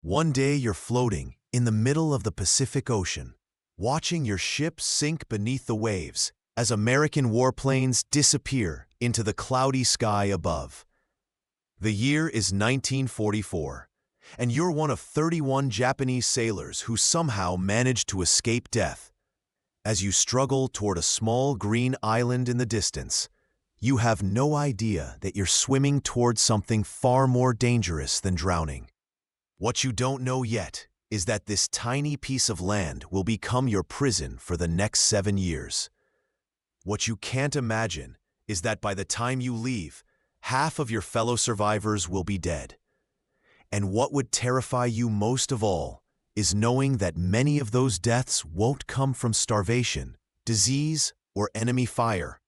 One day you're floating in the middle of the Pacific Ocean, watching your ship sink beneath the waves as American warplanes disappear into the cloudy sky above. The year is 1944, and you're one of 31 Japanese sailors who somehow managed to escape death. As you struggle toward a small green island in the distance, you have no idea that you're swimming towards something far more dangerous than drowning. What you don't know yet is that this tiny piece of land will become your prison for the next 7 years. What you can't imagine is that by the time you leave, half of your fellow survivors will be dead. And what would terrify you most of all is knowing that many of those deaths won't come from starvation, disease, or enemy fire.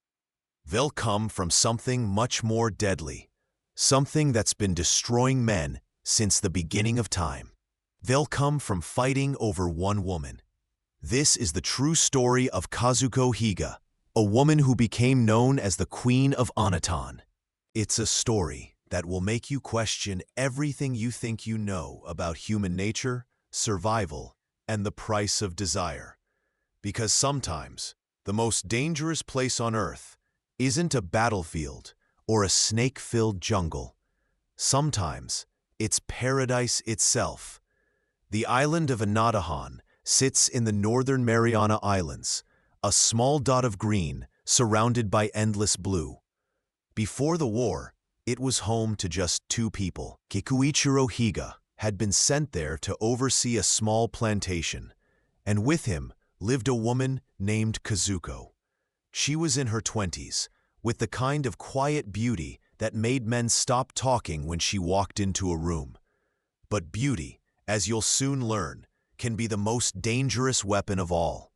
They'll come from something much more deadly, something that's been destroying men since the beginning of time. They'll come from fighting over one woman. This is the true story of Kazuko Higa, a woman who became known as the Queen of Anatahan. It's a story that will make you question everything you think you know about human nature, survival, and the price of desire. Because sometimes, the most dangerous place on Earth isn't a battlefield or a snake-filled jungle. Sometimes, it's paradise itself. The island of Anatahan sits in the northern Mariana Islands, a small dot of green surrounded by endless blue. Before the war, it was home to just 2 people. Kazuko Higa had been sent there to oversee a small plantation, and with him lived a woman named Kazuko. She was in her 20s, with the kind of quiet beauty that made men stop talking when she walked into a room. But beauty, as you'll soon learn, can be the most dangerous weapon of all.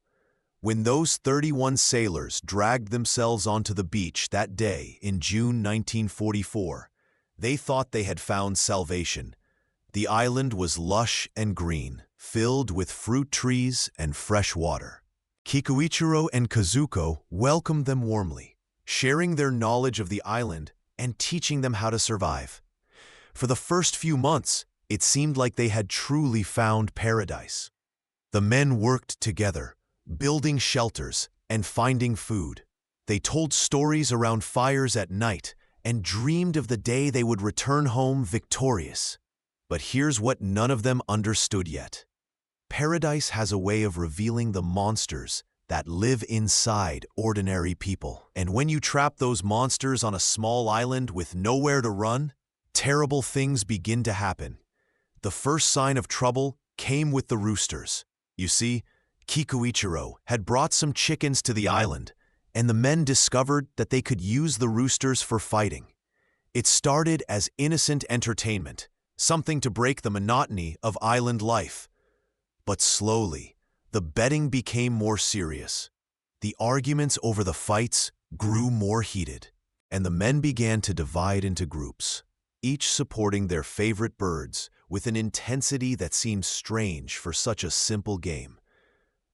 When those 31 sailors dragged themselves onto the beach that day in June 1944, they thought they had found salvation. The island was lush and green, filled with fruit trees and fresh water. Kikiichiro and Kazuko welcomed them warmly, sharing their knowledge of the island and teaching them how to survive. For the first few months, it seemed like they had truly found paradise. The men worked together, building shelters and finding food. They told stories around fires at night and dreamed of the day they would return home victorious. But here's what none of them understood yet. Paradise has a way of revealing the monsters that live inside ordinary people. And when you trap those monsters on a small island with nowhere to run, terrible things begin to happen. The first sign of trouble came with the roosters. You see, Kikiichiro had brought some chickens to the island, and the men discovered that they could use the roosters for fighting. It started as innocent entertainment, something to break the monotony of island life. But slowly, the betting became more serious. The arguments over the fights grew more heated, and the men began to divide into groups, each supporting their favorite birds with an intensity that seemed strange for such a simple game.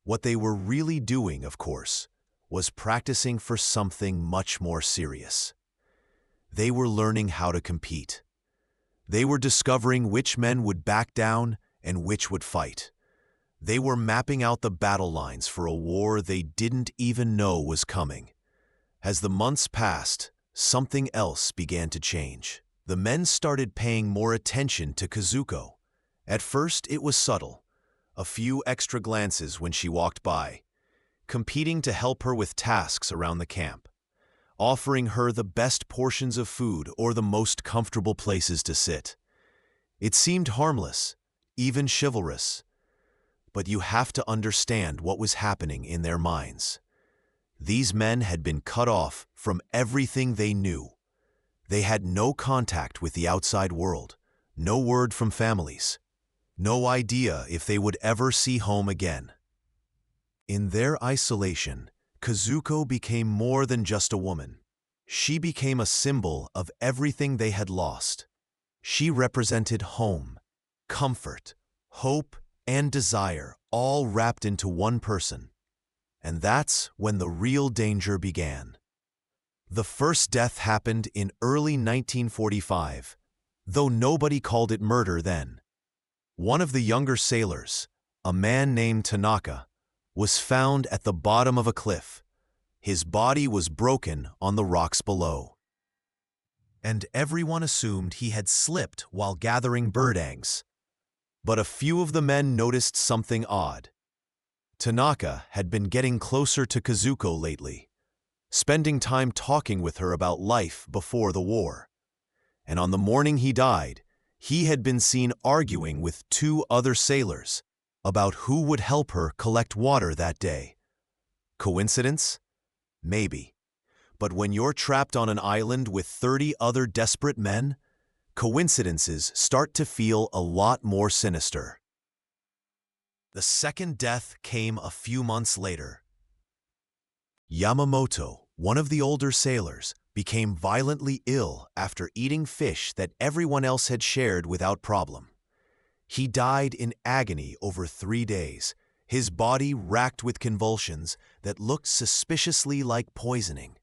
What they were really doing, of course, was practicing for something much more serious. They were learning how to compete. They were discovering which men would back down and which would fight. They were mapping out the battle lines for a war they didn't even know was coming. As the months passed, something else began to change. The men started paying more attention to Kazuko. At first, it was subtle. A few extra glances when she walked by, competing to help her with tasks around the camp, offering her the best portions of food or the most comfortable places to sit. It seemed harmless, even chivalrous. But you have to understand what was happening in their minds. These men had been cut off from everything they knew. They had no contact with the outside world, no word from families, no idea if they would ever see home again. In their isolation, Kazuko became more than just a woman. She became a symbol of everything they had lost. She represented home, comfort, hope, and desire, all wrapped into one person. And that's when the real danger began. The first death happened in early 1945, though nobody called it murder then. One of the younger sailors, a man named Tanaka, was found at the bottom of a cliff. His body was broken on the rocks below, and everyone assumed he had slipped while gathering bird eggs. But a few of the men noticed something odd. Tanaka had been getting closer to Kazuko lately, spending time talking with her about life before the war. And on the morning he died, he had been seen arguing with two other sailors about who would help her collect water that day. Coincidence? Maybe. But when you're trapped on an island with 30 other desperate men, coincidences start to feel a lot more sinister. The second death came a few months later. Yamamoto, one of the older sailors, became violently ill after eating fish that everyone else had shared without problem. He died in agony over 3 days, his body racked with convulsions that looked suspiciously like poisoning.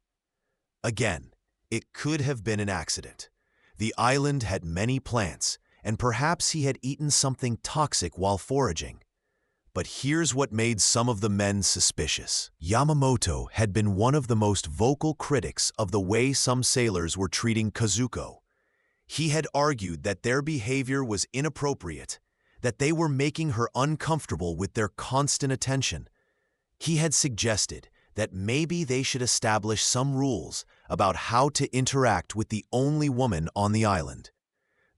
Again, it could have been an accident. The island had many plants, and perhaps he had eaten something toxic while foraging. But here's what made some of the men suspicious. Yamamoto had been one of the most vocal critics of the way some sailors were treating Kazuko. He had argued that their behavior was inappropriate, that they were making her uncomfortable with their constant attention. He had suggested that maybe they should establish some rules about how to interact with the only woman on the island.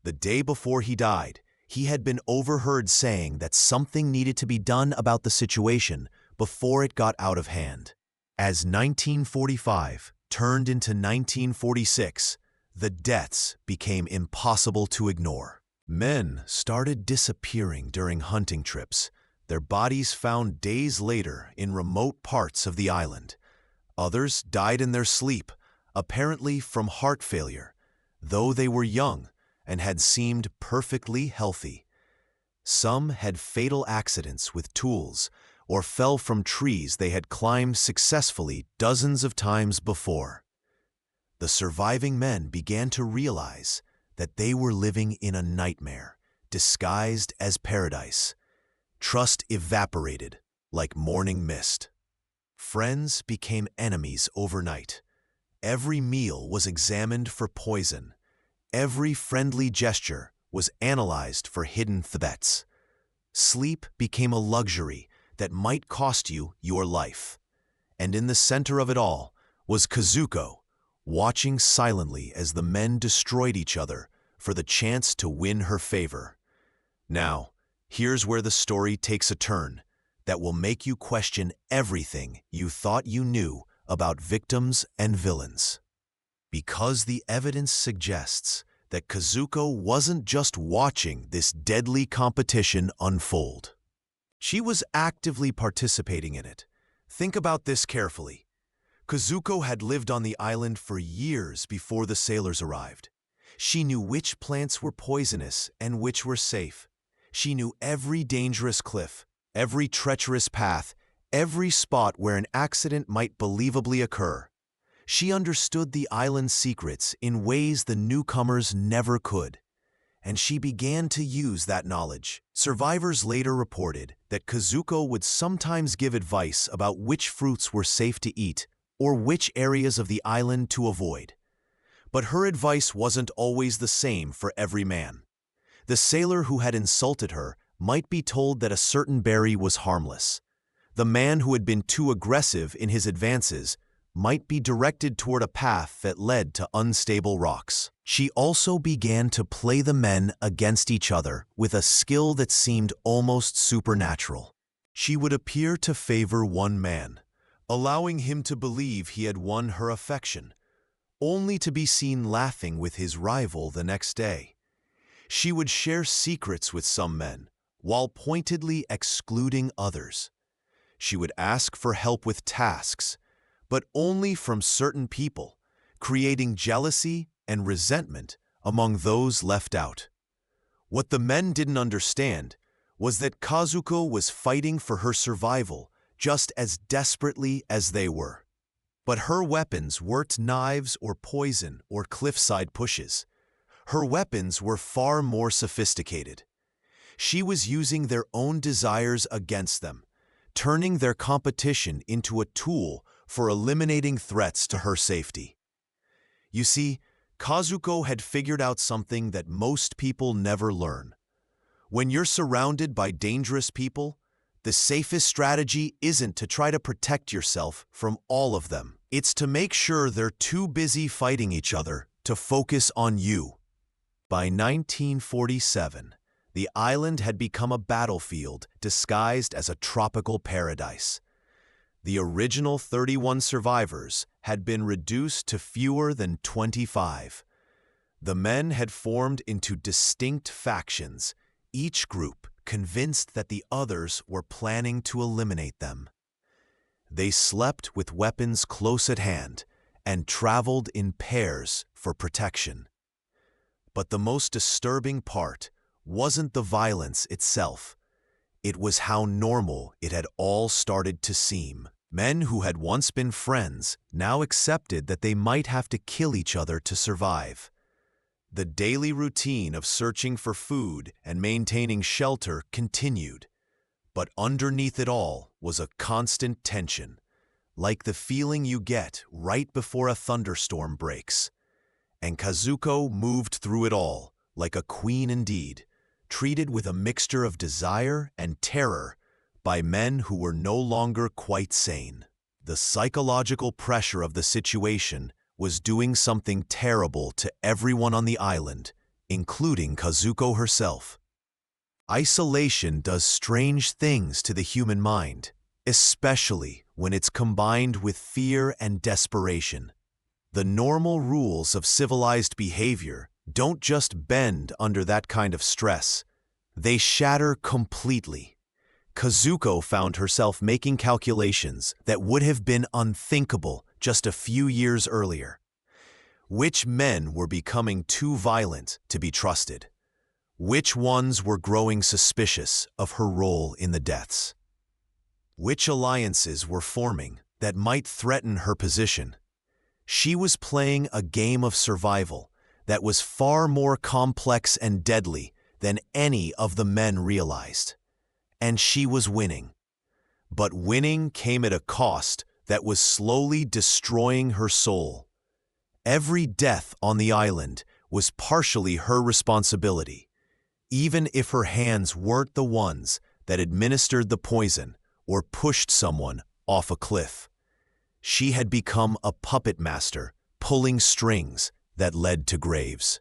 The day before he died, he had been overheard saying that something needed to be done about the situation before it got out of hand. As 1945 turned into 1946, the deaths became impossible to ignore. Men started disappearing during hunting trips, their bodies found days later in remote parts of the island. Others died in their sleep, apparently from heart failure, though they were young and had seemed perfectly healthy. Some had fatal accidents with tools or fell from trees they had climbed successfully dozens of times before. The surviving men began to realize that they were living in a nightmare, disguised as paradise. Trust evaporated like morning mist. Friends became enemies overnight. Every meal was examined for poison. Every friendly gesture was analyzed for hidden threats. Sleep became a luxury that might cost you your life. And in the center of it all was Kazuko, watching silently as the men destroyed each other for the chance to win her favor. Now, here's where the story takes a turn that will make you question everything you thought you knew about victims and villains. Because the evidence suggests that Kazuko wasn't just watching this deadly competition unfold. She was actively participating in it. Think about this carefully. Kazuko had lived on the island for years before the sailors arrived. She knew which plants were poisonous and which were safe. She knew every dangerous cliff, every treacherous path, every spot where an accident might believably occur. She understood the island's secrets in ways the newcomers never could, and she began to use that knowledge. Survivors later reported that Kazuko would sometimes give advice about which fruits were safe to eat or which areas of the island to avoid. But her advice wasn't always the same for every man. The sailor who had insulted her might be told that a certain berry was harmless. The man who had been too aggressive in his advances might be directed toward a path that led to unstable rocks. She also began to play the men against each other with a skill that seemed almost supernatural. She would appear to favor one man, allowing him to believe he had won her affection, only to be seen laughing with his rival the next day. She would share secrets with some men, while pointedly excluding others. She would ask for help with tasks, but only from certain people, creating jealousy and resentment among those left out. What the men didn't understand was that Kazuko was fighting for her survival just as desperately as they were. But her weapons weren't knives or poison or cliffside pushes. Her weapons were far more sophisticated. She was using their own desires against them, turning their competition into a tool for eliminating threats to her safety. You see, Kazuko had figured out something that most people never learn. When you're surrounded by dangerous people, the safest strategy isn't to try to protect yourself from all of them. It's to make sure they're too busy fighting each other to focus on you. By 1947, the island had become a battlefield disguised as a tropical paradise. The original 31 survivors had been reduced to fewer than 25. The men had formed into distinct factions, each group convinced that the others were planning to eliminate them. They slept with weapons close at hand and traveled in pairs for protection. But the most disturbing part wasn't the violence itself. It was how normal it had all started to seem. Men who had once been friends now accepted that they might have to kill each other to survive. The daily routine of searching for food and maintaining shelter continued, but underneath it all was a constant tension, like the feeling you get right before a thunderstorm breaks. And Kazuko moved through it all, like a queen indeed, treated with a mixture of desire and terror by men who were no longer quite sane. The psychological pressure of the situation was doing something terrible to everyone on the island, including Kazuko herself. Isolation does strange things to the human mind, especially when it's combined with fear and desperation. The normal rules of civilized behavior don't just bend under that kind of stress. They shatter completely. Kazuko found herself making calculations that would have been unthinkable just a few years earlier. Which men were becoming too violent to be trusted? Which ones were growing suspicious of her role in the deaths? Which alliances were forming that might threaten her position? She was playing a game of survival that was far more complex and deadly than any of the men realized. And she was winning. But winning came at a cost that was slowly destroying her soul. Every death on the island was partially her responsibility, even if her hands weren't the ones that administered the poison or pushed someone off a cliff. She had become a puppet master, pulling strings that led to graves.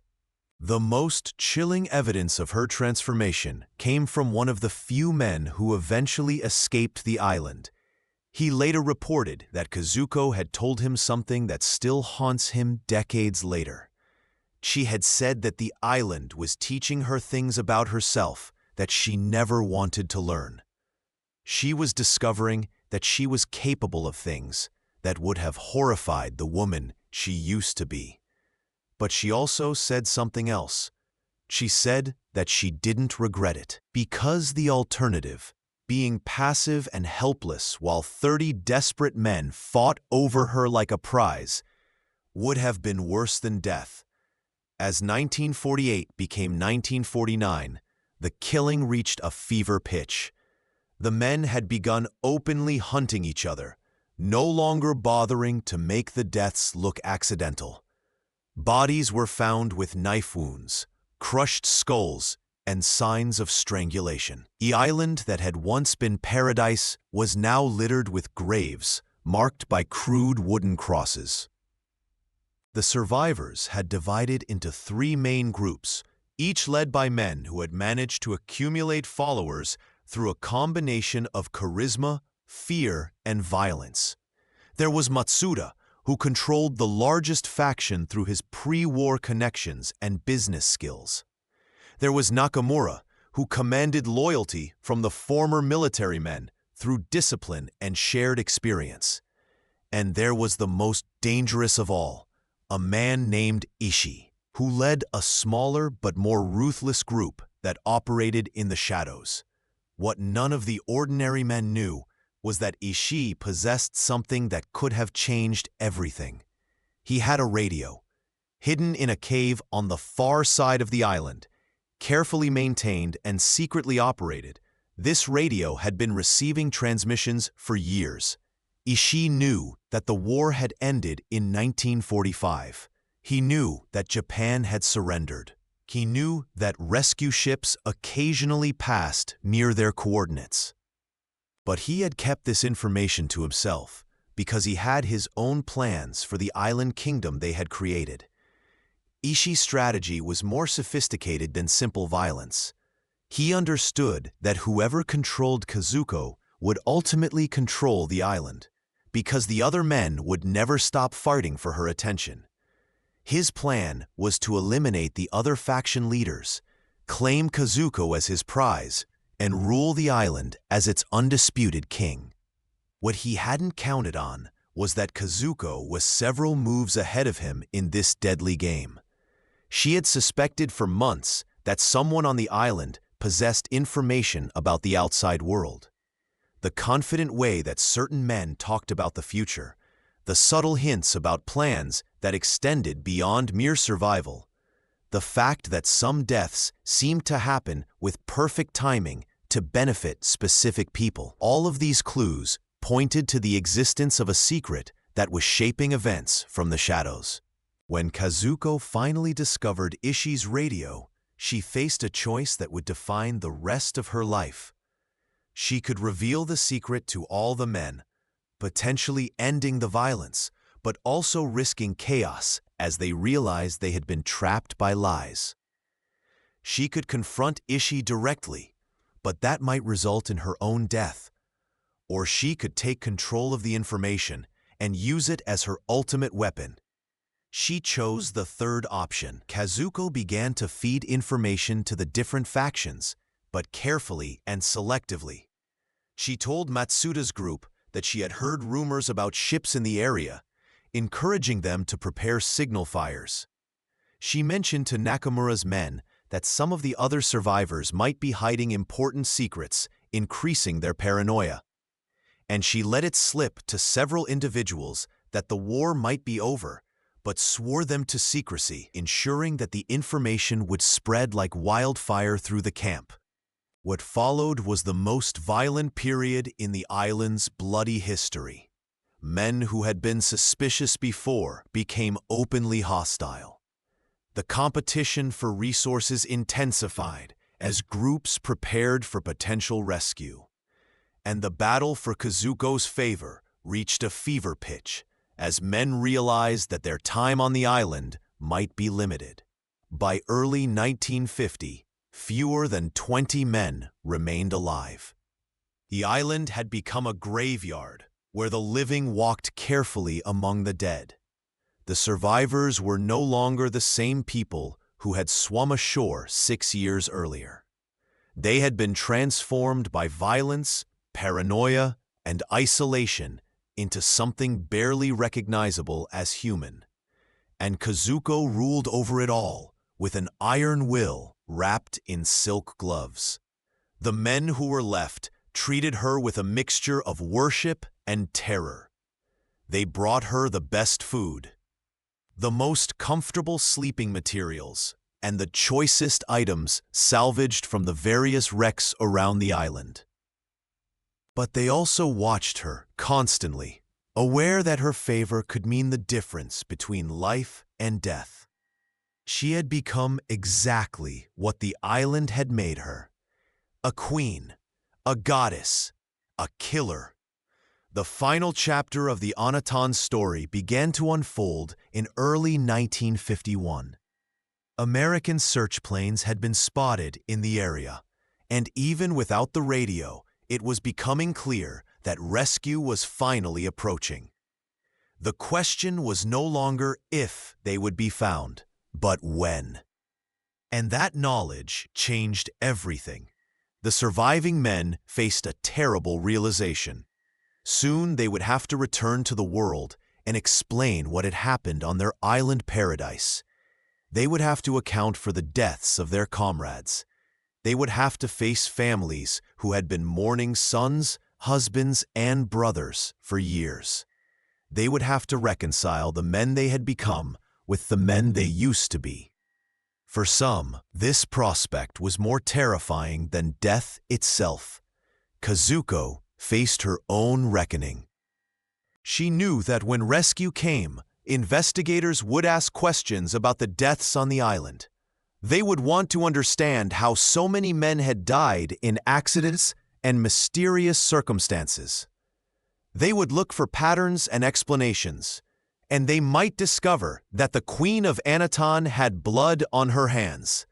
The most chilling evidence of her transformation came from one of the few men who eventually escaped the island. He later reported that Kazuko had told him something that still haunts him decades later. She had said that the island was teaching her things about herself that she never wanted to learn. She was discovering that she was capable of things that would have horrified the woman she used to be. But she also said something else. She said that she didn't regret it, because the alternative, being passive and helpless while 30 desperate men fought over her like a prize, would have been worse than death. As 1948 became 1949, the killing reached a fever pitch. The men had begun openly hunting each other, no longer bothering to make the deaths look accidental. Bodies were found with knife wounds, crushed skulls, and signs of strangulation. The island that had once been paradise was now littered with graves marked by crude wooden crosses. The survivors had divided into 3 main groups, each led by men who had managed to accumulate followers through a combination of charisma, fear, and violence. There was Matsuda, who controlled the largest faction through his pre-war connections and business skills. There was Nakamura, who commanded loyalty from the former military men through discipline and shared experience. And there was the most dangerous of all, a man named Ishii, who led a smaller but more ruthless group that operated in the shadows. What none of the ordinary men knew was that Ishii possessed something that could have changed everything. He had a radio. Hidden in a cave on the far side of the island, carefully maintained and secretly operated, this radio had been receiving transmissions for years. Ishii knew that the war had ended in 1945. He knew that Japan had surrendered. He knew that rescue ships occasionally passed near their coordinates. But he had kept this information to himself because he had his own plans for the island kingdom they had created. Ishii's strategy was more sophisticated than simple violence. He understood that whoever controlled Kazuko would ultimately control the island, because the other men would never stop fighting for her attention. His plan was to eliminate the other faction leaders, claim Kazuko as his prize, and rule the island as its undisputed king. What he hadn't counted on was that Kazuko was several moves ahead of him in this deadly game. She had suspected for months that someone on the island possessed information about the outside world. The confident way that certain men talked about the future, the subtle hints about plans that extended beyond mere survival, the fact that some deaths seemed to happen with perfect timing to benefit specific people. All of these clues pointed to the existence of a secret that was shaping events from the shadows. When Kazuko finally discovered Ishii's radio, she faced a choice that would define the rest of her life. She could reveal the secret to all the men, potentially ending the violence, but also risking chaos as they realized they had been trapped by lies. She could confront Ishii directly, but that might result in her own death. Or she could take control of the information and use it as her ultimate weapon. She chose the third option. Kazuko began to feed information to the different factions, but carefully and selectively. She told Matsuda's group that she had heard rumors about ships in the area, encouraging them to prepare signal fires. She mentioned to Nakamura's men that some of the other survivors might be hiding important secrets, increasing their paranoia. And she let it slip to several individuals that the war might be over, but swore them to secrecy, ensuring that the information would spread like wildfire through the camp. What followed was the most violent period in the island's bloody history. Men who had been suspicious before became openly hostile. The competition for resources intensified as groups prepared for potential rescue. And the battle for Kazuko's favor reached a fever pitch as men realized that their time on the island might be limited. By early 1950, fewer than 20 men remained alive. The island had become a graveyard where the living walked carefully among the dead. The survivors were no longer the same people who had swum ashore 6 years earlier. They had been transformed by violence, paranoia, and isolation into something barely recognizable as human. And Kazuko ruled over it all with an iron will wrapped in silk gloves. The men who were left treated her with a mixture of worship and terror. They brought her the best food, the most comfortable sleeping materials, and the choicest items salvaged from the various wrecks around the island. But they also watched her constantly, aware that her favor could mean the difference between life and death. She had become exactly what the island had made her: a queen, a goddess, a killer. The final chapter of the Anatahan story began to unfold in early 1951. American search planes had been spotted in the area, and even without the radio, it was becoming clear that rescue was finally approaching. The question was no longer if they would be found, but when. And that knowledge changed everything. The surviving men faced a terrible realization. Soon they would have to return to the world and explain what had happened on their island paradise. They would have to account for the deaths of their comrades. They would have to face families who had been mourning sons, husbands, and brothers for years. They would have to reconcile the men they had become with the men they used to be. For some, this prospect was more terrifying than death itself. Kazuko faced her own reckoning. She knew that when rescue came, investigators would ask questions about the deaths on the island. They would want to understand how so many men had died in accidents and mysterious circumstances. They would look for patterns and explanations, and they might discover that the Queen of Anatahan had blood on her hands.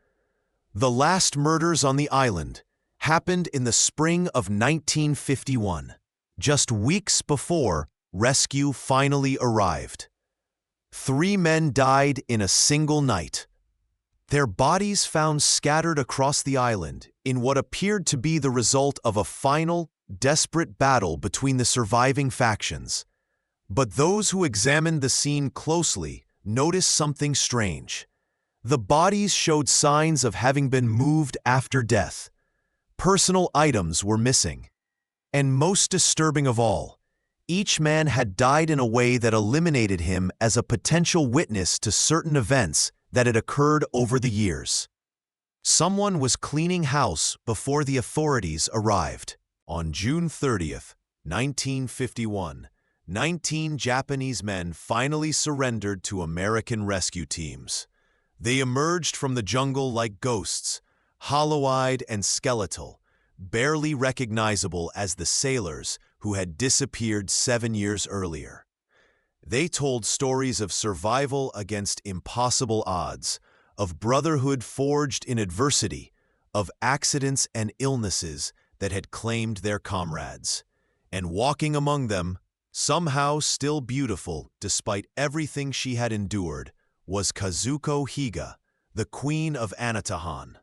The last murders on the island happened in the spring of 1951, just weeks before rescue finally arrived. 3 men died in a single night. Their bodies found scattered across the island in what appeared to be the result of a final, desperate battle between the surviving factions. But those who examined the scene closely noticed something strange. The bodies showed signs of having been moved after death. Personal items were missing. And most disturbing of all, each man had died in a way that eliminated him as a potential witness to certain events that had occurred over the years. Someone was cleaning house before the authorities arrived. On June 30th, 1951, 19 Japanese men finally surrendered to American rescue teams. They emerged from the jungle like ghosts, hollow-eyed and skeletal, barely recognizable as the sailors who had disappeared 7 years earlier. They told stories of survival against impossible odds, of brotherhood forged in adversity, of accidents and illnesses that had claimed their comrades. And walking among them, somehow still beautiful despite everything she had endured, was Kazuko Higa, the Queen of Anatahan.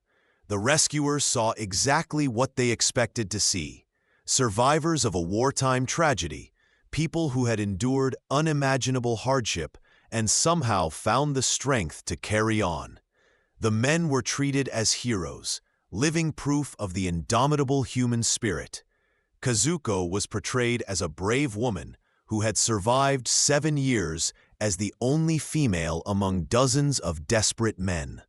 The rescuers saw exactly what they expected to see: survivors of a wartime tragedy, people who had endured unimaginable hardship and somehow found the strength to carry on. The men were treated as heroes, living proof of the indomitable human spirit. Kazuko was portrayed as a brave woman who had survived 7 years as the only female among dozens of desperate men.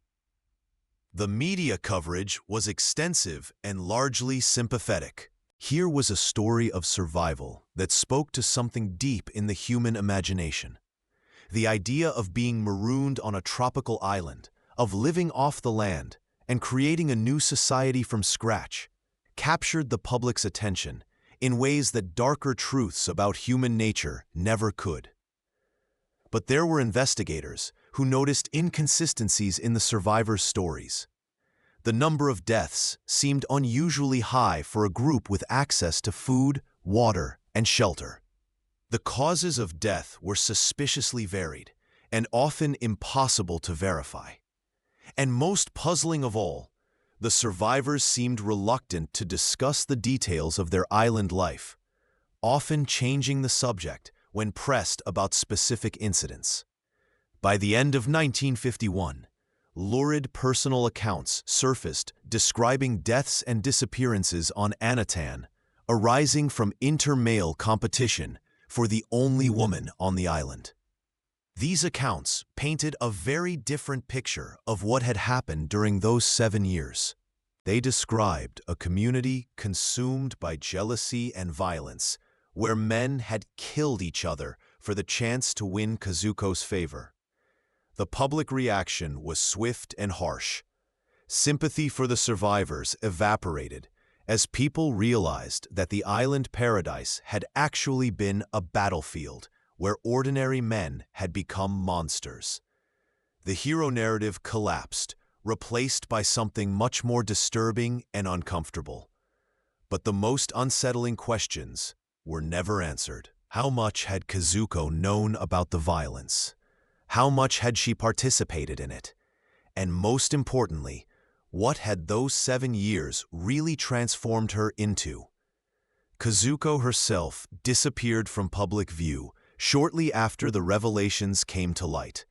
The media coverage was extensive and largely sympathetic. Here was a story of survival that spoke to something deep in the human imagination. The idea of being marooned on a tropical island, of living off the land, and creating a new society from scratch, captured the public's attention in ways that darker truths about human nature never could. But there were investigators who noticed inconsistencies in the survivors' stories. The number of deaths seemed unusually high for a group with access to food, water, and shelter. The causes of death were suspiciously varied and often impossible to verify. And most puzzling of all, the survivors seemed reluctant to discuss the details of their island life, often changing the subject when pressed about specific incidents. By the end of 1951, lurid personal accounts surfaced describing deaths and disappearances on Anatahan, arising from inter-male competition for the only woman on the island. These accounts painted a very different picture of what had happened during those 7 years. They described a community consumed by jealousy and violence, where men had killed each other for the chance to win Kazuko's favor. The public reaction was swift and harsh. Sympathy for the survivors evaporated as people realized that the island paradise had actually been a battlefield where ordinary men had become monsters. The hero narrative collapsed, replaced by something much more disturbing and uncomfortable. But the most unsettling questions were never answered. How much had Kazuko known about the violence? How much had she participated in it? And most importantly, what had those 7 years really transformed her into? Kazuko herself disappeared from public view shortly after the revelations came to light.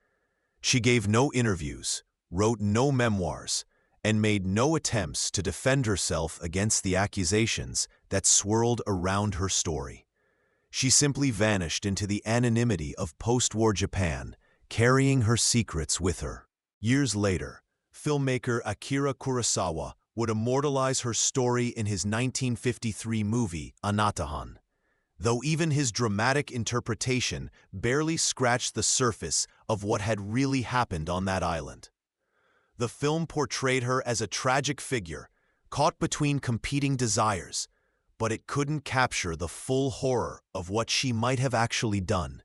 She gave no interviews, wrote no memoirs, and made no attempts to defend herself against the accusations that swirled around her story. She simply vanished into the anonymity of post-war Japan, carrying her secrets with her. Years later, filmmaker Akira Kurosawa would immortalize her story in his 1953 movie, Anatahan. Though even his dramatic interpretation barely scratched the surface of what had really happened on that island. The film portrayed her as a tragic figure, caught between competing desires, but it couldn't capture the full horror of what she might have actually done.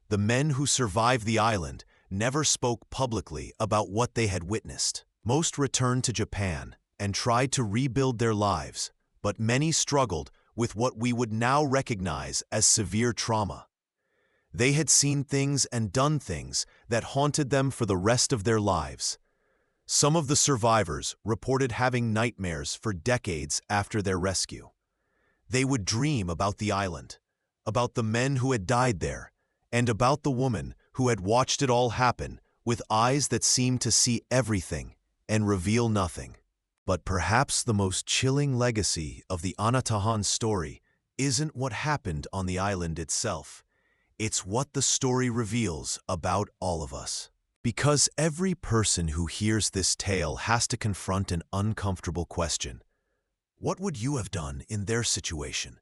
The men who survived the island never spoke publicly about what they had witnessed. Most returned to Japan and tried to rebuild their lives, but many struggled with what we would now recognize as severe trauma. They had seen things and done things that haunted them for the rest of their lives. Some of the survivors reported having nightmares for decades after their rescue. They would dream about the island, about the men who had died there, and about the woman who had watched it all happen with eyes that seemed to see everything and reveal nothing. But perhaps the most chilling legacy of the Anatahan story isn't what happened on the island itself. It's what the story reveals about all of us. Because every person who hears this tale has to confront an uncomfortable question. What would you have done in their situation?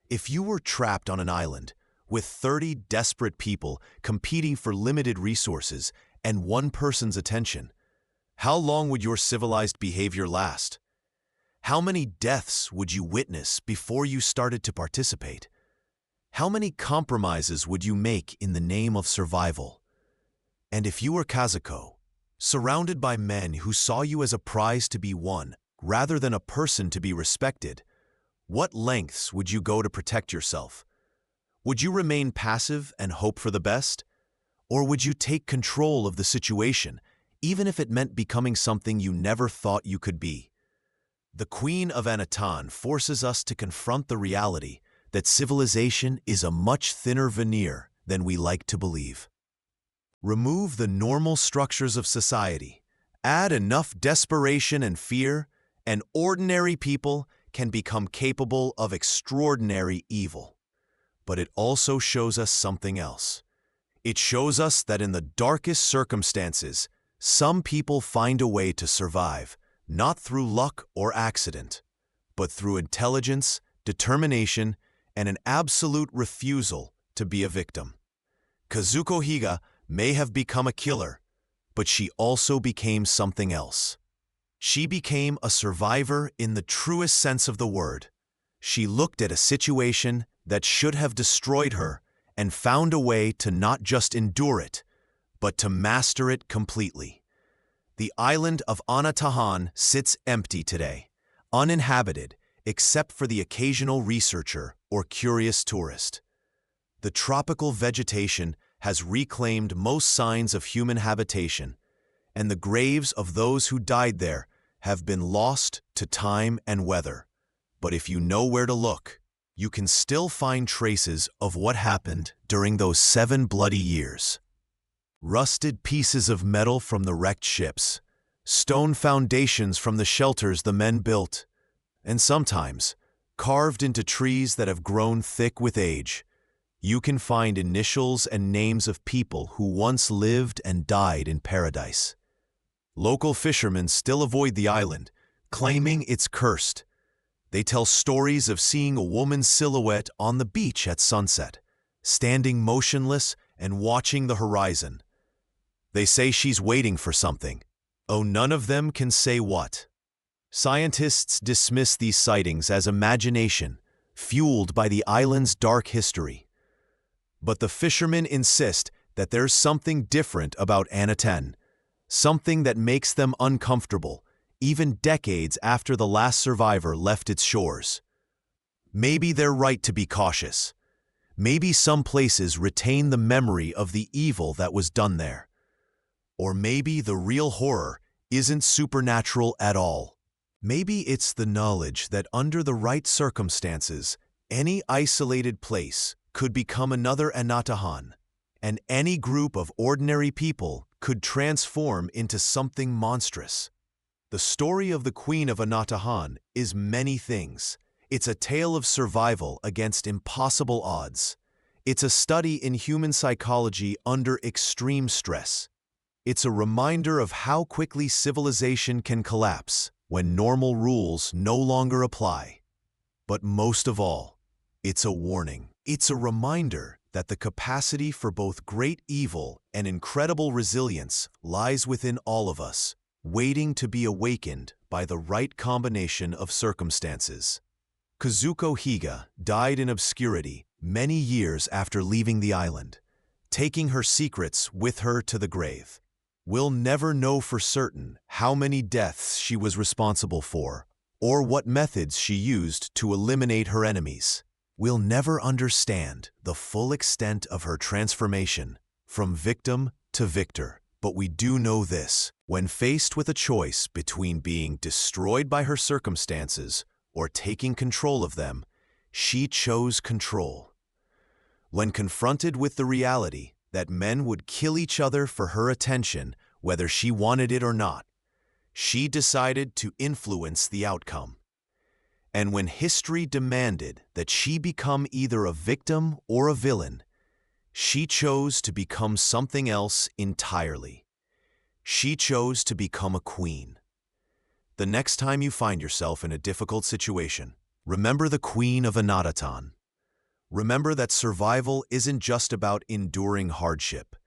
If you were trapped on an island with 30 desperate people competing for limited resources and one person's attention, how long would your civilized behavior last? How many deaths would you witness before you started to participate? How many compromises would you make in the name of survival? And if you were Kazuko, surrounded by men who saw you as a prize to be won rather than a person to be respected, what lengths would you go to protect yourself? Would you remain passive and hope for the best? Or would you take control of the situation, even if it meant becoming something you never thought you could be? The Queen of Anatahan forces us to confront the reality that civilization is a much thinner veneer than we like to believe. Remove the normal structures of society, add enough desperation and fear, and ordinary people can become capable of extraordinary evil. But it also shows us something else. It shows us that in the darkest circumstances, some people find a way to survive, not through luck or accident, but through intelligence, determination, and an absolute refusal to be a victim. Kazuko Higa may have become a killer, but she also became something else. She became a survivor in the truest sense of the word. She looked at a situation that should have destroyed her and found a way to not just endure it, but to master it completely. The island of Anatahan sits empty today, uninhabited except for the occasional researcher or curious tourist. The tropical vegetation has reclaimed most signs of human habitation, and the graves of those who died there have been lost to time and weather. But if you know where to look, you can still find traces of what happened during those 7 bloody years. Rusted pieces of metal from the wrecked ships, stone foundations from the shelters the men built, and sometimes, carved into trees that have grown thick with age, you can find initials and names of people who once lived and died in paradise. Local fishermen still avoid the island, claiming it's cursed. They tell stories of seeing a woman's silhouette on the beach at sunset, standing motionless and watching the horizon. They say she's waiting for something. Oh, none of them can say what. Scientists dismiss these sightings as imagination, fueled by the island's dark history. But the fishermen insist that there's something different about Anatahan, something that makes them uncomfortable, even decades after the last survivor left its shores. Maybe they're right to be cautious. Maybe some places retain the memory of the evil that was done there. Or maybe the real horror isn't supernatural at all. Maybe it's the knowledge that under the right circumstances, any isolated place could become another Anatahan, and any group of ordinary people could transform into something monstrous. The story of the Queen of Anatahan is many things. It's a tale of survival against impossible odds. It's a study in human psychology under extreme stress. It's a reminder of how quickly civilization can collapse when normal rules no longer apply. But most of all, it's a warning. It's a reminder that the capacity for both great evil and incredible resilience lies within all of us, waiting to be awakened by the right combination of circumstances. Kazuko Higa died in obscurity many years after leaving the island, taking her secrets with her to the grave. We'll never know for certain how many deaths she was responsible for, or what methods she used to eliminate her enemies. We'll never understand the full extent of her transformation from victim to victor. But we do know this: when faced with a choice between being destroyed by her circumstances or taking control of them, she chose control. When confronted with the reality that men would kill each other for her attention, whether she wanted it or not, she decided to influence the outcome. And when history demanded that she become either a victim or a villain, she chose to become something else entirely. She chose to become a queen. The next time you find yourself in a difficult situation, remember the Queen of Anatahan. Remember that survival isn't just about enduring hardship.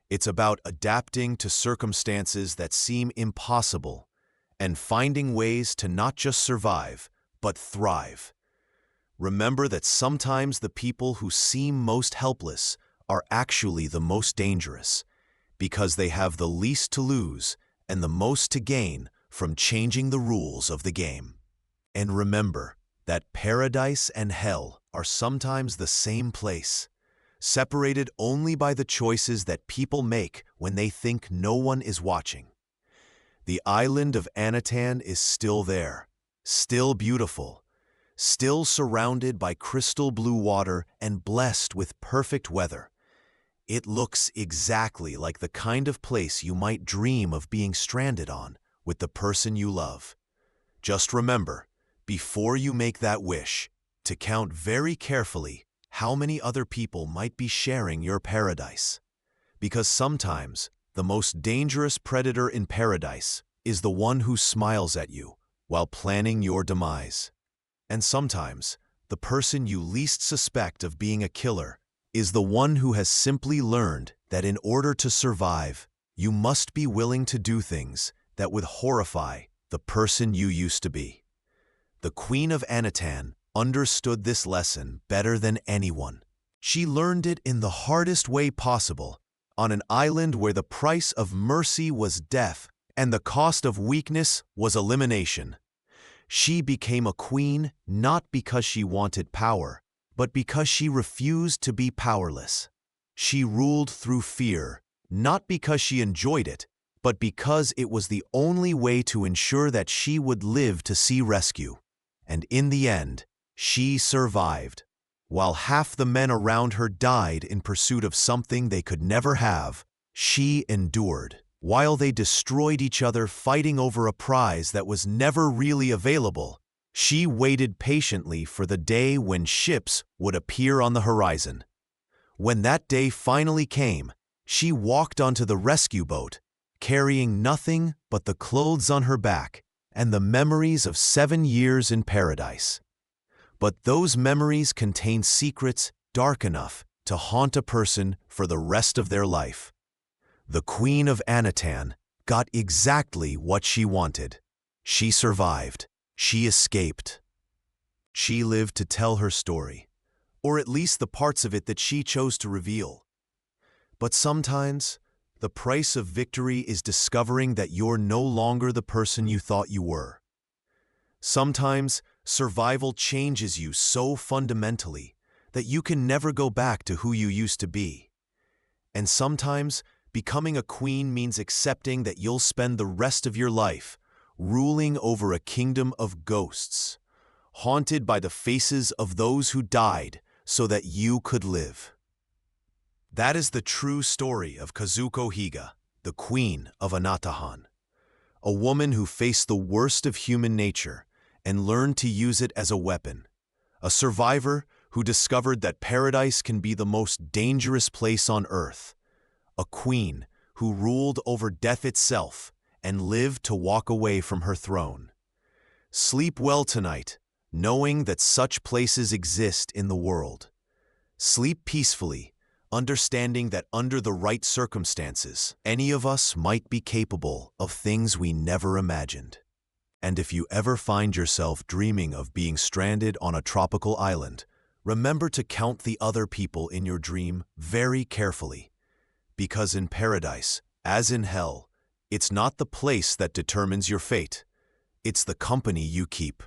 It's about adapting to circumstances that seem impossible and finding ways to not just survive, but thrive. Remember that sometimes the people who seem most helpless are actually the most dangerous, because they have the least to lose and the most to gain from changing the rules of the game. And remember that paradise and hell are sometimes the same place, separated only by the choices that people make when they think no one is watching. The island of Anatahan is still there, still beautiful, still surrounded by crystal blue water and blessed with perfect weather. It looks exactly like the kind of place you might dream of being stranded on with the person you love. Just remember, before you make that wish, to count very carefully how many other people might be sharing your paradise. Because sometimes the most dangerous predator in paradise is the one who smiles at you while planning your demise. And sometimes the person you least suspect of being a killer is the one who has simply learned that in order to survive, you must be willing to do things that would horrify the person you used to be. The Queen of Anatahan understood this lesson better than anyone. She learned it in the hardest way possible, on an island where the price of mercy was death and the cost of weakness was elimination. She became a queen not because she wanted power, but because she refused to be powerless. She ruled through fear, not because she enjoyed it, but because it was the only way to ensure that she would live to see rescue. And in the end, she survived. While half the men around her died in pursuit of something they could never have, she endured. While they destroyed each other fighting over a prize that was never really available, she waited patiently for the day when ships would appear on the horizon. When that day finally came, she walked onto the rescue boat, carrying nothing but the clothes on her back and the memories of 7 years in paradise. But those memories contain secrets dark enough to haunt a person for the rest of their life. The Queen of Anatahan got exactly what she wanted. She survived. She escaped. She lived to tell her story, or at least the parts of it that she chose to reveal. But sometimes, the price of victory is discovering that you're no longer the person you thought you were. Sometimes, survival changes you so fundamentally that you can never go back to who you used to be. And sometimes, becoming a queen means accepting that you'll spend the rest of your life ruling over a kingdom of ghosts, haunted by the faces of those who died so that you could live. That is the true story of Kazuko Higa, the Queen of Anatahan, a woman who faced the worst of human nature and learned to use it as a weapon, a survivor who discovered that paradise can be the most dangerous place on earth, a queen who ruled over death itself and lived to walk away from her throne. Sleep well tonight, knowing that such places exist in the world. Sleep peacefully, understanding that under the right circumstances, any of us might be capable of things we never imagined. And if you ever find yourself dreaming of being stranded on a tropical island, remember to count the other people in your dream very carefully. Because in paradise, as in hell, it's not the place that determines your fate, it's the company you keep.